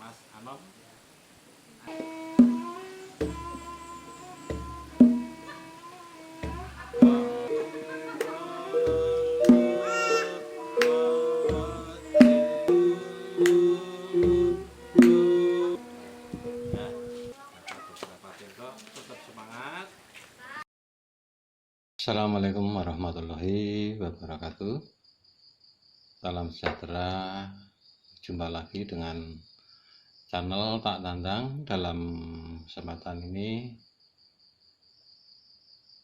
Mas Anom. Tetap semangat. Assalamualaikum warahmatullahi wabarakatuh. Salam sejahtera. Jumpa lagi dengan channel Tak Tandang. Dalam kesempatan ini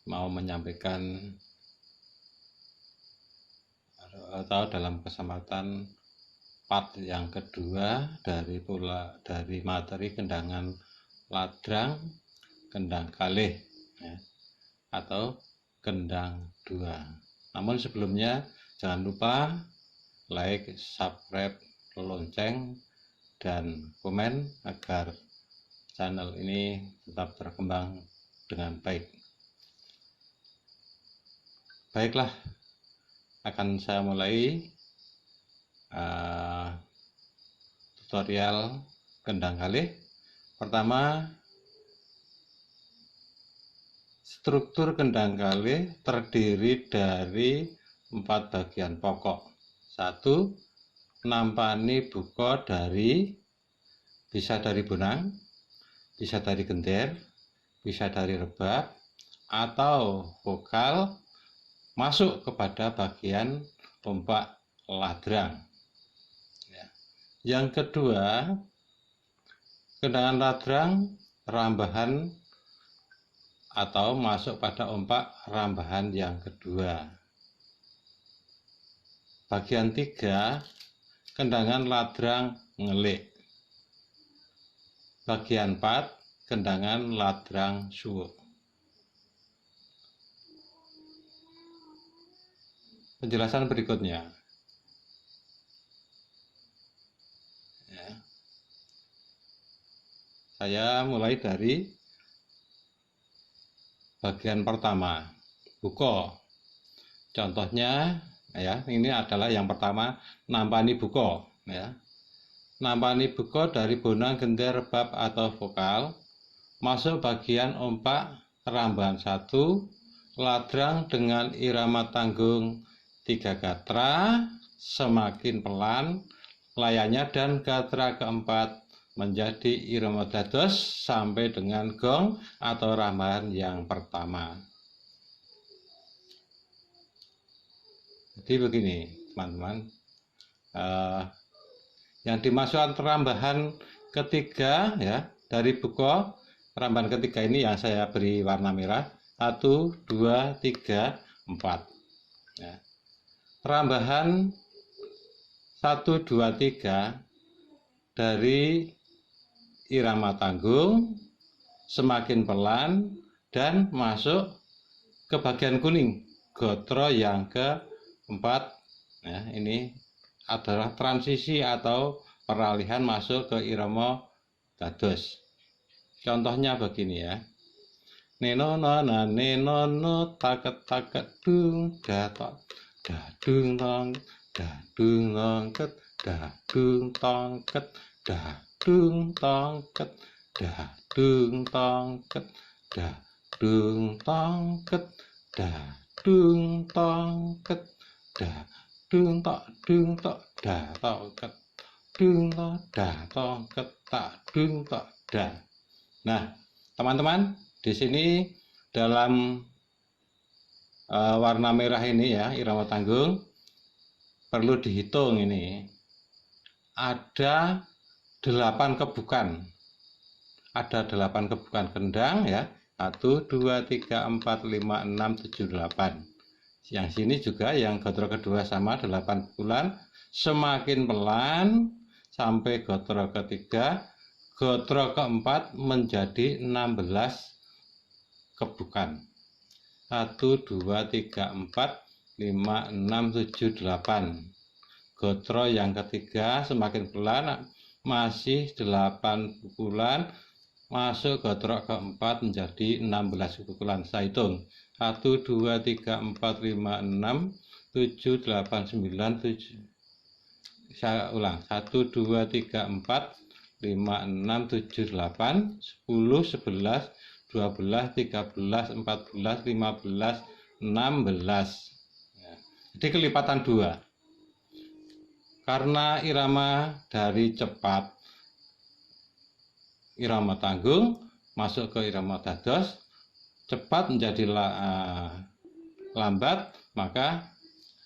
mau menyampaikan atau dalam kesempatan part yang kedua dari materi kendangan ladrang, kendang kalih ya, atau kendang dua. Namun sebelumnya jangan lupa like, subscribe, lonceng, dan komen agar channel ini tetap berkembang dengan baik. Baiklah, akan saya mulai tutorial kendang kalih. Pertama, struktur kendang kalih terdiri dari 4 bagian pokok. 1. Nampani buka bisa dari bonang, bisa dari gender, bisa dari rebab, atau vokal masuk kepada bagian ombak ladrang. Yang kedua, kendangan ladrang rambahan atau masuk pada ombak rambahan yang kedua. Bagian 3, kendangan ladrang ngelik. Bagian 4, kendangan ladrang suwuk. Penjelasan berikutnya. Ya. Saya mulai dari bagian pertama, buko. Contohnya ya, ini adalah yang pertama, nampani buko ya. Nampani buko dari bonang, gender, rebab atau vokal masuk bagian ombak rambahan 1 ladrang dengan irama tanggung 3 gatra semakin pelan layanya, dan gatra keempat menjadi irama dados sampai dengan gong atau rambahan yang pertama. Jadi begini teman-teman, yang dimasukkan rambahan ketiga ya, dari buko rambahan ketiga ini yang saya beri warna merah, 1, 2, 3, 4 ya. Rambahan 1, 2, 3 dari irama tanggung semakin pelan dan masuk ke bagian kuning, gotro yang keempat ya. Ini adalah transisi atau peralihan masuk ke irama dados. Contohnya begini ya. Nenono na nenono taket taket dung datok dadung tongket dadung tongket dadung tongket dadung tongket dadung tongket dadung tongket dadung tok dung tok da tongket dung tok da tongket tak dung tok da. Nah, teman-teman, di sini dalam warna merah ini ya, irama tanggung, perlu dihitung ini. Ada 8 kebukan. Ada 8 kebukan kendang ya. 1, 2, 3, 4, 5, 6, 7, 8. Yang sini juga yang gotro kedua sama 8 pukulan, semakin pelan sampai gotro ketiga. Gotro keempat menjadi 16 kebukan. 1, 2, 3, 4, 5, 6, 7, 8. Gotro yang ketiga semakin pelan, masih 8 pukulan, masuk gotro keempat menjadi 16 pukulan. Saya hitung 1, 2, 3, 4, 5, 6, 7, 8, 9, 7. Saya ulang 1, 2, 3, 4, 5, 6, 7, 8, 10, 11, 12, 13, 14, 15, 16. Ya. Jadi kelipatan 2. Karena irama dari cepat, irama tanggung, masuk ke irama dados, cepat menjadi lambat, maka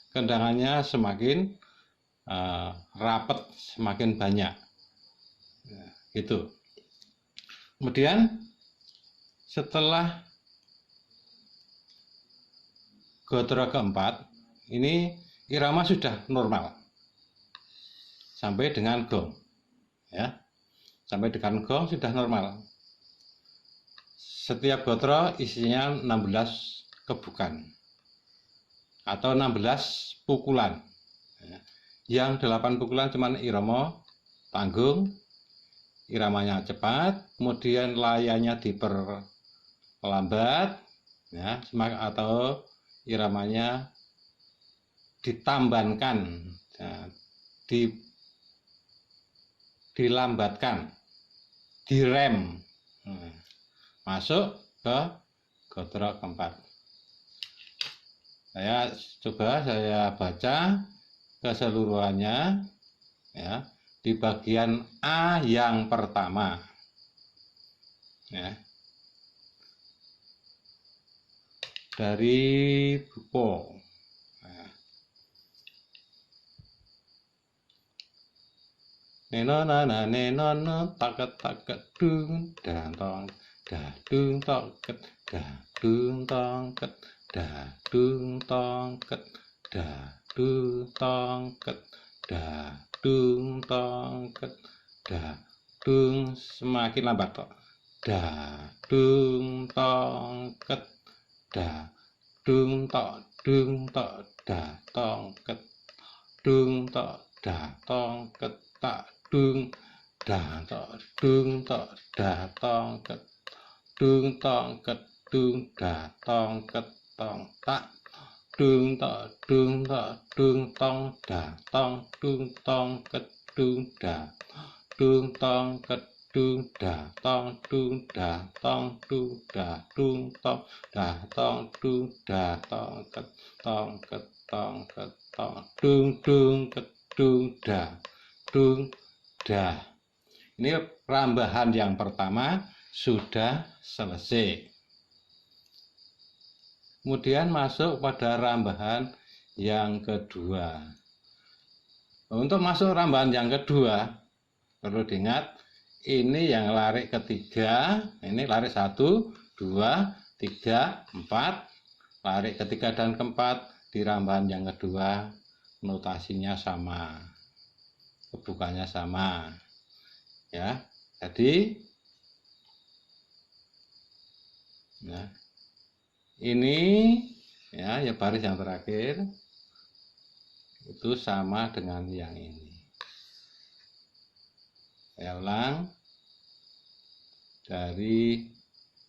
kendangannya semakin rapat, semakin banyak. Ya, gitu. Kemudian setelah gotro keempat, ini irama sudah normal sampai dengan gong, ya, sampai dengan gong sudah normal. Setiap gotro isinya 16 kebukan atau 16 pukulan. Yang 8 pukulan cuman irama tanggung, iramanya cepat, kemudian layanya diperlambat, ya, atau iramanya ditambankan, ya, dilambatkan, direm, masuk ke gotro keempat. Saya baca keseluruhannya, ya, di bagian A yang pertama, ya, dari Bupo. Nenona nenono taket taket dung dantong dadung toket dadung tongket dadung tongket dadung tongket dadung tongket dadung, semakin lambat kok, dadung tongket dadung tok dung tok datongket dung tok datongket tak dung tok dung tok datongket dung tongket dung datongket tong tak dung tok dung tong datong dung tongket dung dung tongket dung datong dung datong dung dung tong datong dung datongket tongket tongket tong dung dung dung dung dah. Ini rambahan yang pertama sudah selesai. Kemudian masuk pada rambahan yang kedua. Untuk masuk rambahan yang kedua, perlu diingat, ini yang larik ketiga, ini larik 1, 2, 3, 4, larik ketiga dan keempat di rambahan yang kedua notasinya sama, kebukannya sama, ya. Jadi ya, ini ya baris yang terakhir itu sama dengan yang ini. Saya ulang dari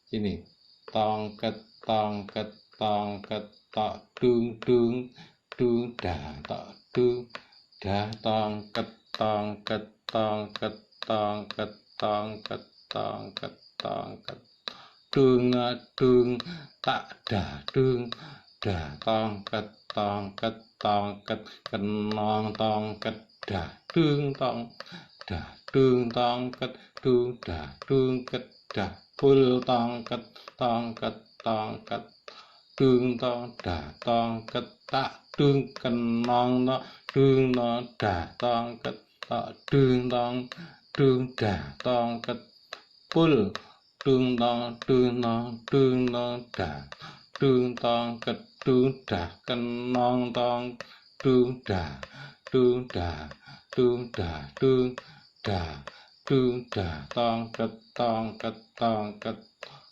sini, tongket tongket tongket tok dung dung dung dah tok dung dah tongket tongket tongket tongket tongket tongket tongket dung dung tak dah dung dah tongket tongket tongket kenong tongket dah dung tong dah dung tongket dung dah dung ket dah pul tongket tongket tongket dung tong dah tongket tak dung kenong no dung no dah tongket tak dung tong dung dah tongket pul dung tong dung no dah dung tongket dung dah kenong tong dung dah dung dah dung dah dung dah dung dah tongket tongket tongket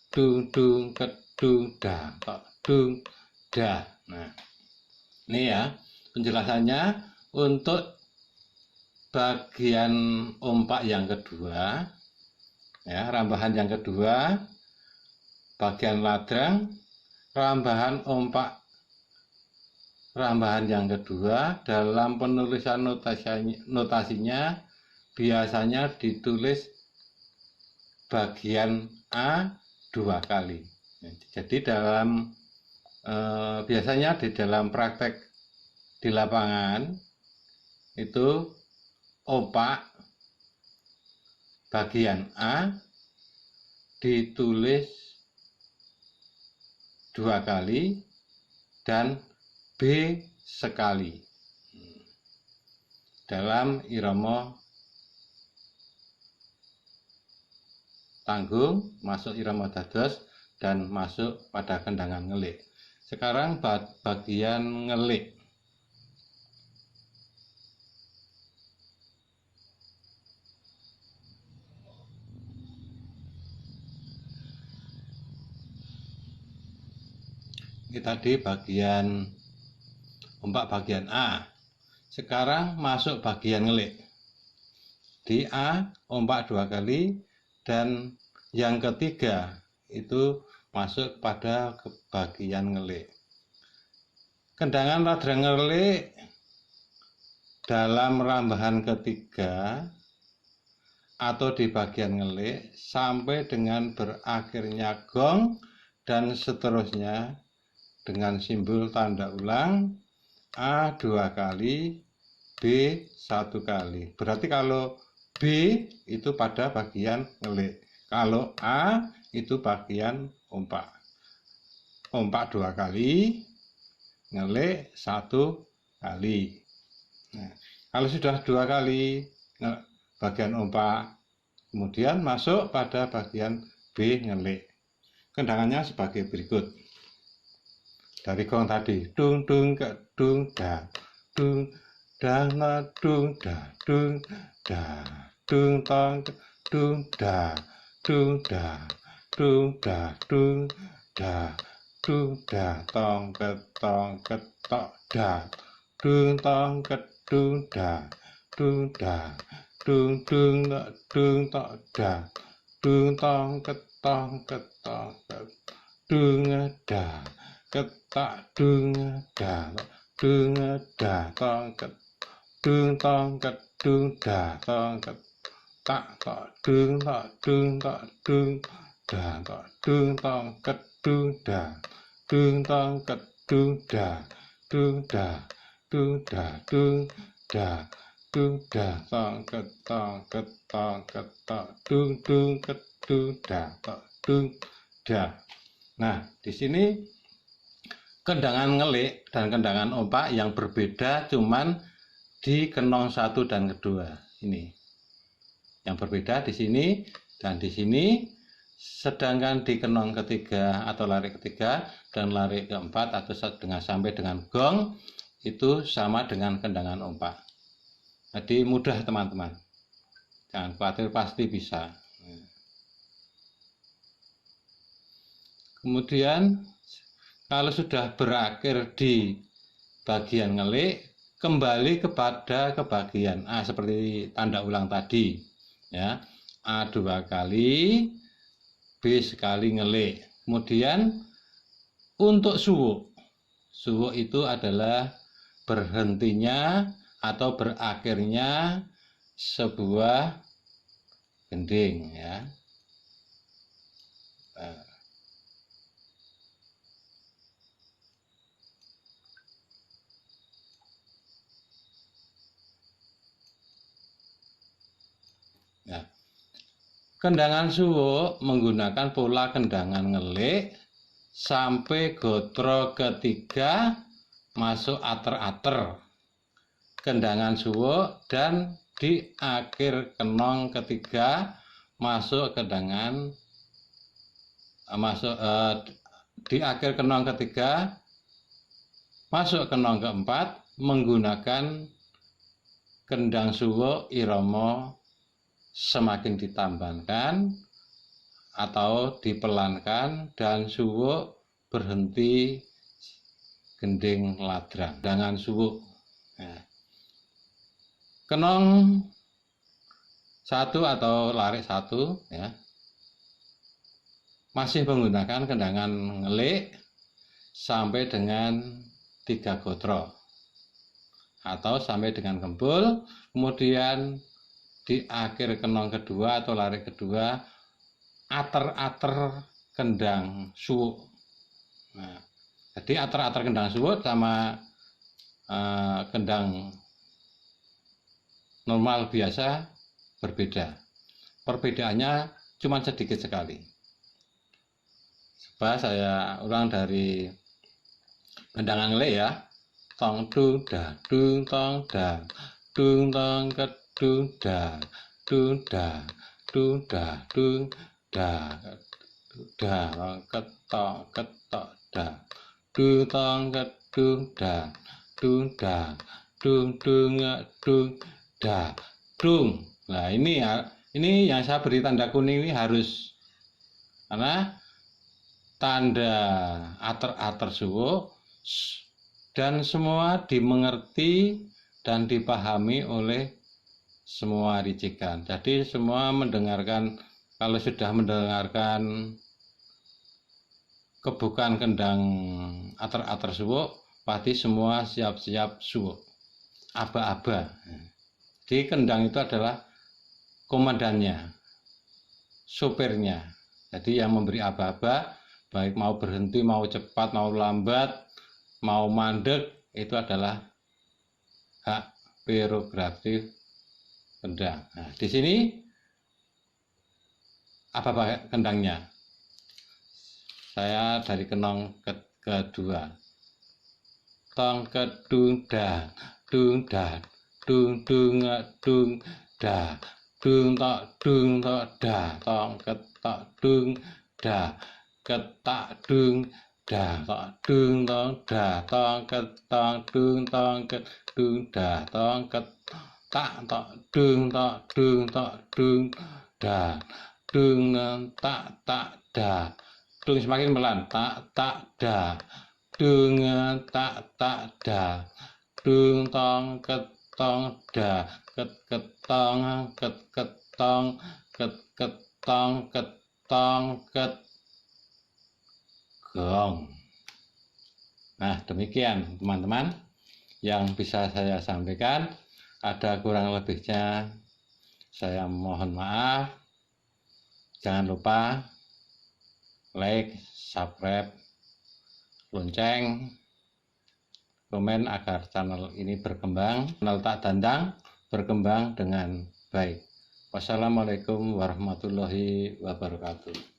dung dung ket dung dah dung dah. Nah, ini ya penjelasannya untuk bagian ompak yang kedua, ya, rambahan yang kedua, bagian ladang, rambahan ompak, rambahan yang kedua dalam penulisan notasinya biasanya ditulis bagian A 2 kali. Jadi biasanya di dalam praktek di lapangan itu opak bagian A ditulis 2 kali dan B sekali dalam irama tanggung, masuk irama dados, dan masuk pada kendangan ngelik. Sekarang bagian ngelik. Ini tadi bagian opak bagian A. Sekarang masuk bagian ngelik. Di A opak 2 kali dan yang ketiga itu masuk pada ke bagian ngelik. Kendangan ladrang ngelik dalam rambahan ketiga atau di bagian ngelik sampai dengan berakhirnya gong dan seterusnya dengan simbol tanda ulang A 2 kali, B 1 kali. Berarti kalau B itu pada bagian ngelik, kalau A itu bagian opak. Opak 2 kali, ngelik 1 kali. Nah, kalau sudah 2 kali bagian opak, kemudian masuk pada bagian B ngelik. Kendangannya sebagai berikut. Dari gong tadi, dung dung ke dung da, dung da na dung da, dung da, dung tong dung da, dung da, dung da, dung da, dung da, tong ke tok da, dung tong ke dung da, dung da, dung dung dung tok da, dung tong ke dung da. Ketak dung da tong ket dung tong ket dung da tong ket tak dung da dung tong ket dung da tong ket dung da dung da tong ket dung ket dung da. Nah, di sini kendangan ngelik dan kendangan opak yang berbeda cuman di kenong 1 dan kedua ini. Yang berbeda di sini dan di sini, sedangkan di kenong ketiga atau lari ketiga dan lari keempat atau sampai dengan gong itu sama dengan kendangan opak. Jadi mudah teman-teman. Jangan khawatir, pasti bisa. Kemudian kalau sudah berakhir di bagian ngelik, kembali kepada bagian A seperti tanda ulang tadi. Ya, A 2 kali, B sekali ngelik. Kemudian untuk suwuk. Suwuk itu adalah berhentinya atau berakhirnya sebuah gending. Ya. Nah, kendangan suwuk menggunakan pola kendangan ngelik sampai gotro ketiga masuk ater-ater kendangan suwuk dan di akhir kenong ketiga masuk kendangan di akhir kenong ketiga masuk kenong keempat menggunakan kendang suwuk irama semakin ditambahkan atau dipelankan dan suwuk berhenti gending ladrang dengan suwuk. Nah, kenong 1 atau lari 1 ya masih menggunakan kendangan ngelik sampai dengan 3 gotro atau sampai dengan gembul, kemudian di akhir kenong kedua atau lari kedua, ater-ater kendang suwuk. Nah, jadi ater-ater kendang suwuk sama kendang normal biasa berbeda. Perbedaannya cuma sedikit sekali. Coba saya ulang dari kendang angle ya. Tong dung da dung tong da dung tong kedung da dung da dung da dung da da ketong ketok da dung tong kedung da dung da dung dung dung da dung. Nah ini yang saya beri tanda kuning ini harus, karena tanda ater-ater suwuk dan semua dimengerti dan dipahami oleh semua ricikan. Jadi semua mendengarkan, kalau sudah mendengarkan kebukan kendang ater-ater suwuk, pasti semua siap-siap suwuk, aba-aba. Di kendang itu adalah komandannya, sopirnya. Jadi yang memberi aba-aba, baik mau berhenti, mau cepat, mau lambat, mau mandek, itu adalah hak prerogatif kendang. Nah, di sini apa kendangnya? Saya dari kenong kedua. Tong kedung da dung da dung dung dung da dung tok da tong ketok dung da ketak dung da tok dung tong da tong ketong dung tong kedung da tong ketak tok dung dung da dung tak da dung semakin pelan tak da dung tak da dung tong ketong da ketong gong. Nah, demikian teman-teman yang bisa saya sampaikan. Ada kurang lebihnya saya mohon maaf. Jangan lupa like, subscribe, lonceng, komen agar channel ini berkembang, channel Tak Dandang berkembang dengan baik. Wassalamualaikum warahmatullahi wabarakatuh.